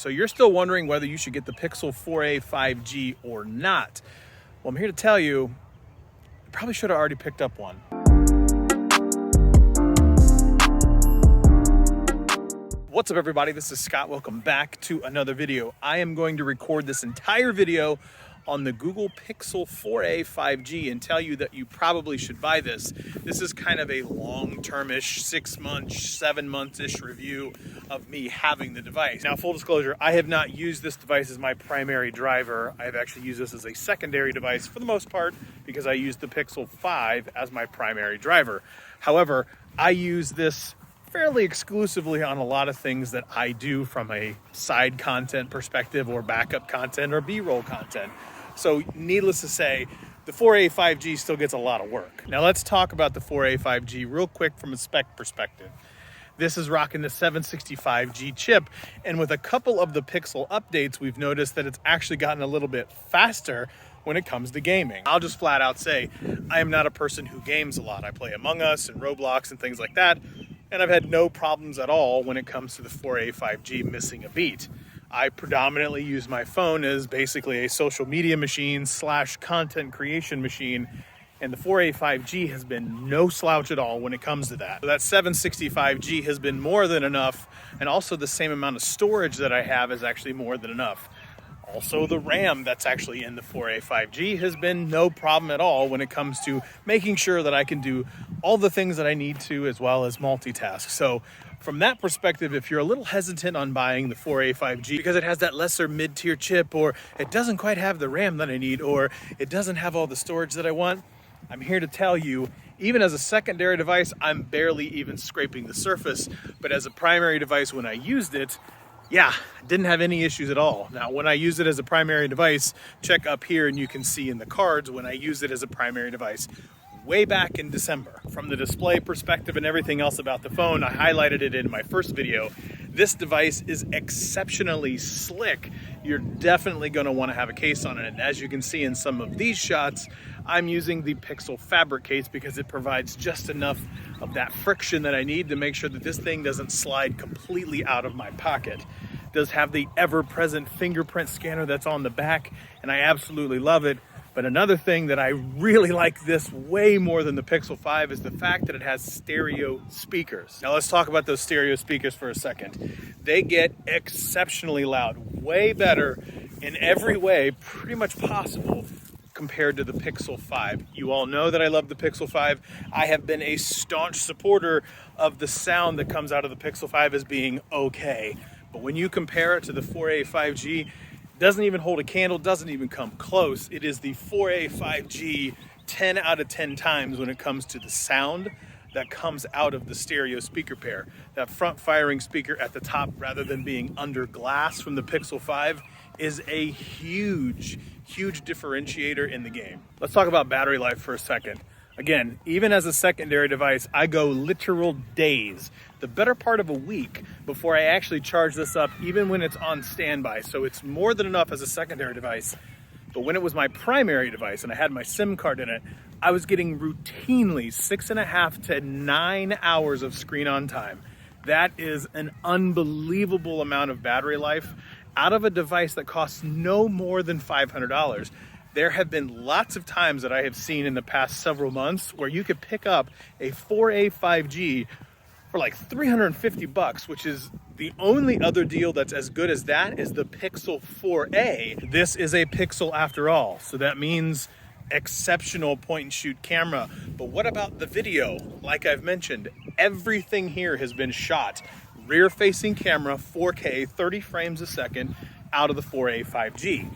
So you're still wondering whether you should get the Pixel 4a 5G or not. Well, I'm here to tell you, you probably should have already picked up one. What's up, everybody? This is Scott. Welcome back to another video. I am going to record this entire video on the Google Pixel 4a 5G and tell you that you probably should buy this. This is kind of a long-term-ish, 6 months, 7 months-ish review of me having the device. Now, full disclosure, I have not used this device as my primary driver. I have actually used this as a secondary device for the most part because I use the Pixel 5 as my primary driver. However, I use this fairly exclusively on a lot of things that I do from a side content perspective or backup content or B-roll content. So needless to say, the 4a 5G still gets a lot of work. Now let's talk about the 4a 5G real quick from a spec perspective. This is rocking the 765G chip, and with a couple of the Pixel updates, we've noticed that it's actually gotten a little bit faster when it comes to gaming. I'll just flat out say, I am not a person who games a lot. I play Among Us and Roblox and things like that, and I've had no problems at all when it comes to the 4a 5G missing a beat. I predominantly use my phone as basically a social media machine / content creation machine, and the 4a 5G has been no slouch at all when it comes to that. So that 765G has been more than enough, and also the same amount of storage that I have is actually more than enough. Also, the RAM that's actually in the 4a 5G has been no problem at all when it comes to making sure that I can do all the things that I need to as well as multitask. So from that perspective, if you're a little hesitant on buying the 4a 5G because it has that lesser mid-tier chip, or it doesn't quite have the RAM that I need, or it doesn't have all the storage that I want, I'm here to tell you, even as a secondary device, I'm barely even scraping the surface. But as a primary device, when I used it, yeah, didn't have any issues at all. Now, when I use it as a primary device, check up here and you can see in the cards when I use it as a primary device way back in December. From the display perspective and everything else about the phone, I highlighted it in my first video. This device is exceptionally slick. You're definitely going to want to have a case on it. And as you can see in some of these shots, I'm using the Pixel Fabric case because it provides just enough of that friction that I need to make sure that this thing doesn't slide completely out of my pocket. It does have the ever-present fingerprint scanner that's on the back, and I absolutely love it. But another thing that I really like this way more than the Pixel 5 is the fact that it has stereo speakers. Now let's talk about those stereo speakers for a second. They get exceptionally loud, way better in every way pretty much possible compared to the Pixel 5. You all know that I love the Pixel 5. I have been a staunch supporter of the sound that comes out of the Pixel 5 as being okay. But when you compare it to the 4a 5G, doesn't even hold a candle, doesn't even come close. It is the 4a 5G 10 out of 10 times when it comes to the sound that comes out of the stereo speaker pair. That front firing speaker at the top, rather than being under glass from the Pixel 5, is a huge differentiator in the game. Let's talk about battery life for a second. Again, even as a secondary device, I go literal days, the better part of a week, before I actually charge this up, even when it's on standby. So it's more than enough as a secondary device. But when it was my primary device and I had my SIM card in it, I was getting routinely 6.5 to 9 hours of screen on time. That is an unbelievable amount of battery life out of a device that costs no more than $500. There have been lots of times that I have seen in the past several months where you could pick up a 4a 5G for like $350, which is the only other deal that's as good as that is the Pixel 4a. This is a Pixel after all, so that means exceptional point and shoot camera. But what about the video? Like I've mentioned, everything here has been shot rear facing camera, 4K, 30 frames a second out of the 4a 5G.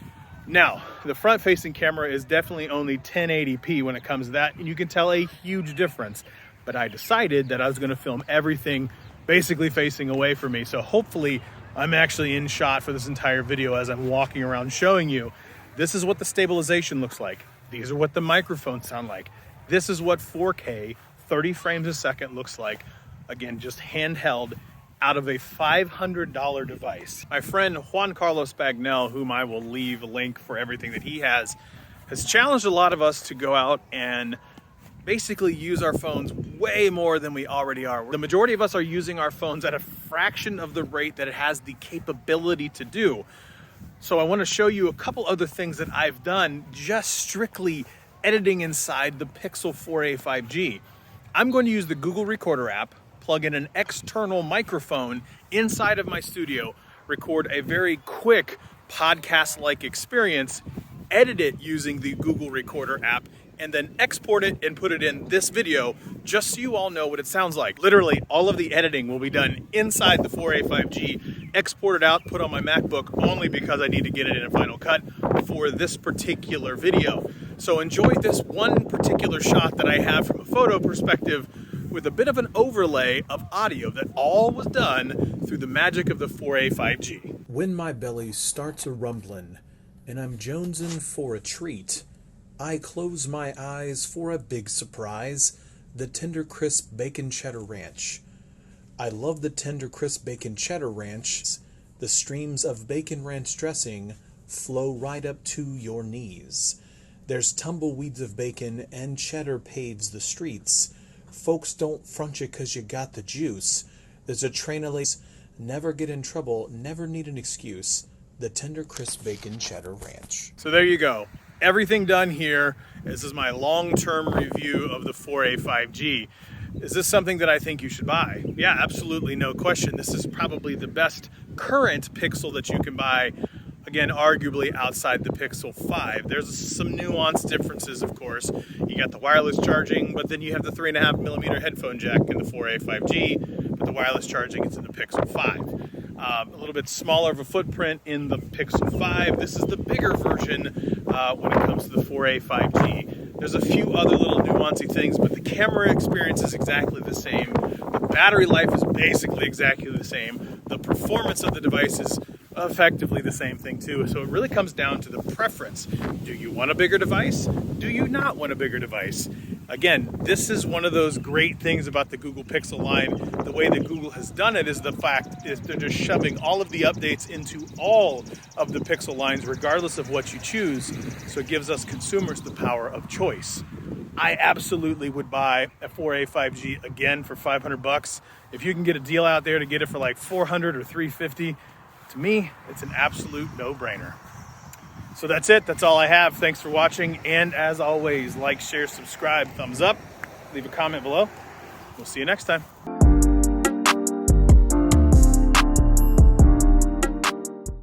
Now, the front-facing camera is definitely only 1080p when it comes to that, and you can tell a huge difference. But I decided that I was going to film everything basically facing away from me. So hopefully I'm actually in shot for this entire video as I'm walking around showing you. This is what the stabilization looks like. These are what the microphones sound like. This is what 4K, 30 frames a second looks like. Again, just handheld out of a $500 device. My friend Juan Carlos Bagnell, whom I will leave a link for everything that he has challenged a lot of us to go out and basically use our phones way more than we already are. The majority of us are using our phones at a fraction of the rate that it has the capability to do. So I want to show you a couple other things that I've done just strictly editing inside the Pixel 4a 5G. I'm going to use the Google Recorder app, plug in an external microphone inside of my studio, record a very quick podcast-like experience, edit it using the Google Recorder app, and then export it and put it in this video just so you all know what it sounds like. Literally, all of the editing will be done inside the 4a 5G, exported out, put on my MacBook only because I need to get it in a Final Cut for this particular video. So enjoy this one particular shot that I have from a photo perspective with a bit of an overlay of audio that all was done through the magic of the 4a 5G. When my belly starts a rumblin' and I'm jonesing for a treat, I close my eyes for a big surprise, the tender crisp bacon cheddar ranch. I love the tender crisp bacon cheddar ranch. The streams of bacon ranch dressing flow right up to your knees. There's tumbleweeds of bacon and cheddar paves the streets. Folks don't front you 'cause you got the juice. There's a train of lace, never get in trouble, never need an excuse. The tender crisp bacon cheddar ranch. So there you go. Everything done here. This is my long-term review of the 4a 5G. Is this something that I think you should buy? Yeah, absolutely, no question. This is probably the best current Pixel that you can buy. Again, arguably outside the Pixel 5. There's some nuanced differences, of course. You got the wireless charging, but then you have the 3.5mm headphone jack in the 4a 5G, but the wireless charging is in the Pixel 5. A little bit smaller of a footprint in the Pixel 5. This is the bigger version when it comes to the 4a 5G. There's a few other little nuancy things, but the camera experience is exactly the same. The battery life is basically exactly the same. The performance of the device is effectively the same thing too. So it really comes down to the preference. Do you want a bigger device? Do you not want a bigger device? Again, this is one of those great things about the Google Pixel line. The way that Google has done it is the fact is they're just shoving all of the updates into all of the Pixel lines, regardless of what you choose. So it gives us consumers the power of choice. I absolutely would buy a 4a 5G again for $500. If you can get a deal out there to get it for like $400 or $350, to me, it's an absolute no-brainer. So that's it. That's all I have. Thanks for watching. And as always, like, share, subscribe, thumbs up, leave a comment below. We'll see you next time.